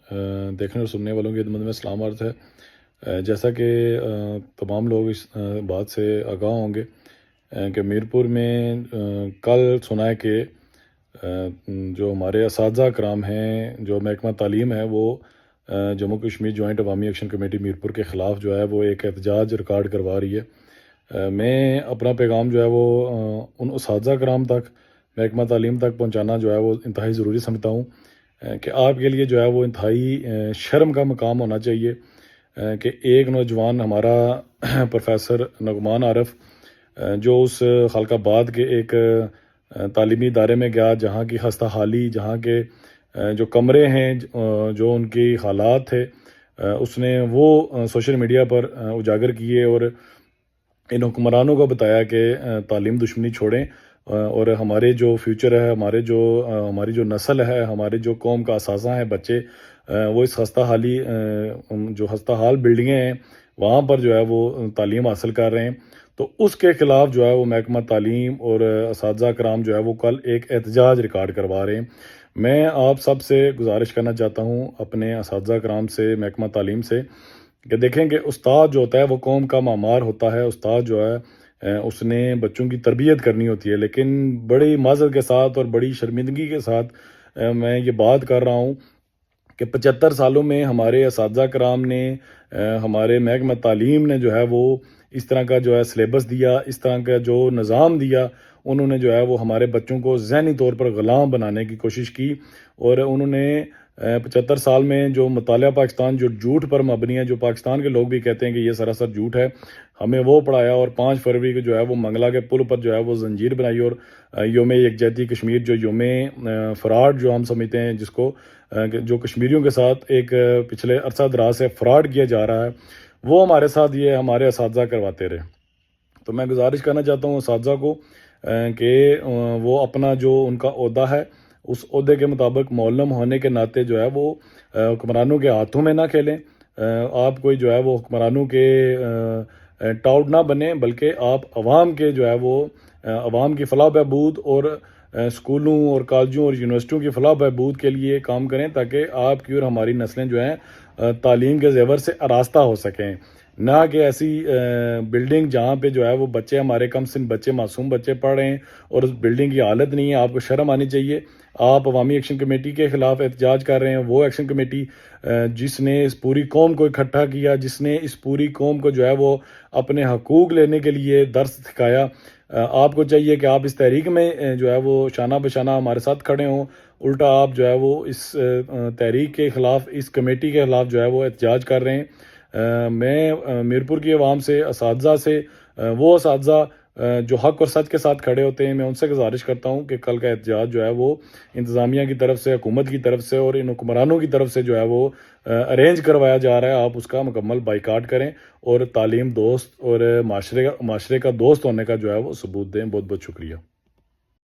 دیکھنے اور سننے والوں کی خدمت میں سلام عرض ہے۔ جیسا کہ تمام لوگ اس بات سے آگاہ ہوں گے کہ میرپور میں کل سنا ہے کہ جو ہمارے اساتذہ کرام ہیں، جو محکمہ تعلیم ہے، وہ جموں کشمیر جوائنٹ عوامی ایکشن کمیٹی میرپور کے خلاف جو ہے وہ ایک احتجاج ریکارڈ کروا رہی ہے۔ میں اپنا پیغام جو ہے وہ ان اساتذہ کرام تک، محکمہ تعلیم تک پہنچانا جو ہے وہ انتہائی ضروری سمجھتا ہوں کہ آپ کے لیے جو ہے وہ انتہائی شرم کا مقام ہونا چاہیے کہ ایک نوجوان ہمارا پروفیسر نعمان عارف جو اس خالق آباد کے ایک تعلیمی ادارے میں گیا جہاں کی خستہ حالی، جہاں کے جو کمرے ہیں، جو ان کی حالات تھے، اس نے وہ سوشل میڈیا پر اجاگر کیے اور ان حکمرانوں کو بتایا کہ تعلیم دشمنی چھوڑیں اور ہمارے جو فیوچر ہے، ہماری جو نسل ہے، ہمارے جو قوم کا اساتذہ ہیں، بچے، وہ اس خستہ حالی جو خستہ حال بلڈنگیں ہیں وہاں پر جو ہے وہ تعلیم حاصل کر رہے ہیں۔ تو اس کے خلاف جو ہے وہ محکمہ تعلیم اور اساتذہ کرام جو ہے وہ کل ایک احتجاج ریکارڈ کروا رہے ہیں۔ میں آپ سب سے گزارش کرنا چاہتا ہوں، اپنے اساتذہ کرام سے، محکمہ تعلیم سے، کہ دیکھیں کہ استاد جو ہوتا ہے وہ قوم کا معمار ہوتا ہے۔ استاد جو ہے اس نے بچوں کی تربیت کرنی ہوتی ہے، لیکن بڑی معذرت کے ساتھ اور بڑی شرمندگی کے ساتھ میں یہ بات کر رہا ہوں کہ 75 سالوں میں ہمارے اساتذہ کرام نے، ہمارے محکمہ تعلیم نے جو ہے وہ اس طرح کا جو ہے سلیبس دیا، اس طرح کا جو نظام دیا، انہوں نے جو ہے وہ ہمارے بچوں کو ذہنی طور پر غلام بنانے کی کوشش کی، اور انہوں نے 75 سال میں جو مطالعہ پاکستان جو جھوٹ پر مبنی ہے، جو پاکستان کے لوگ بھی کہتے ہیں کہ یہ سراسر جھوٹ ہے، ہمیں وہ پڑھایا، اور 5 فروری کو جو ہے وہ منگلا کے پل پر جو ہے وہ زنجیر بنائی، اور یوم یکجہتی کشمیر جو یوم فراڈ جو ہم سمجھتے ہیں، جس کو جو کشمیریوں کے ساتھ ایک پچھلے عرصہ دراز سے فراڈ کیا جا رہا ہے، وہ ہمارے ساتھ یہ ہمارے اساتذہ کرواتے رہے۔ تو میں گزارش کرنا چاہتا ہوں اساتذہ کو کہ وہ اپنا جو ان کا عہدہ ہے، اس عہدے کے مطابق معلم ہونے کے ناطے جو ہے وہ حکمرانوں کے ہاتھوں میں نہ کھیلیں۔ آپ کوئی جو ہے وہ حکمرانوں کے ٹاؤٹ نہ بنیں، بلکہ آپ عوام کے جو ہے وہ عوام کی فلاح بہبود اور اسکولوں اور کالجوں اور یونیورسٹیوں کی فلاح بہبود کے لیے کام کریں، تاکہ آپ کی اور ہماری نسلیں جو ہیں تعلیم کے زیور سے آراستہ ہو سکیں، نہ کہ ایسی بلڈنگ جہاں پہ جو ہے وہ بچے، ہمارے کم سن بچے، معصوم بچے پڑھ رہے ہیں اور اس بلڈنگ کی حالت نہیں ہے۔ آپ کو شرم آنی چاہیے۔ آپ عوامی ایکشن کمیٹی کے خلاف احتجاج کر رہے ہیں، وہ ایکشن کمیٹی جس نے اس پوری قوم کو اکٹھا کیا، جس نے اس پوری قوم کو جو ہے وہ اپنے حقوق لینے کے لیے درس سکھایا۔ آپ کو چاہیے کہ آپ اس تحریک میں جو ہے وہ شانہ بشانہ ہمارے ساتھ کھڑے ہوں، الٹا آپ جو ہے وہ اس تحریک کے خلاف، اس کمیٹی کے خلاف جو ہے وہ احتجاج کر رہے ہیں۔ میں میرپور کی عوام سے، اساتذہ سے، وہ اساتذہ جو حق اور سچ کے ساتھ کھڑے ہوتے ہیں، میں ان سے گزارش کرتا ہوں کہ کل کا احتجاج جو ہے وہ انتظامیہ کی طرف سے، حکومت کی طرف سے اور ان حکمرانوں کی طرف سے جو ہے وہ ارینج کروایا جا رہا ہے، آپ اس کا مکمل بائیکاٹ کریں اور تعلیم دوست اور معاشرے کا دوست ہونے کا جو ہے وہ ثبوت دیں۔ بہت بہت شکریہ۔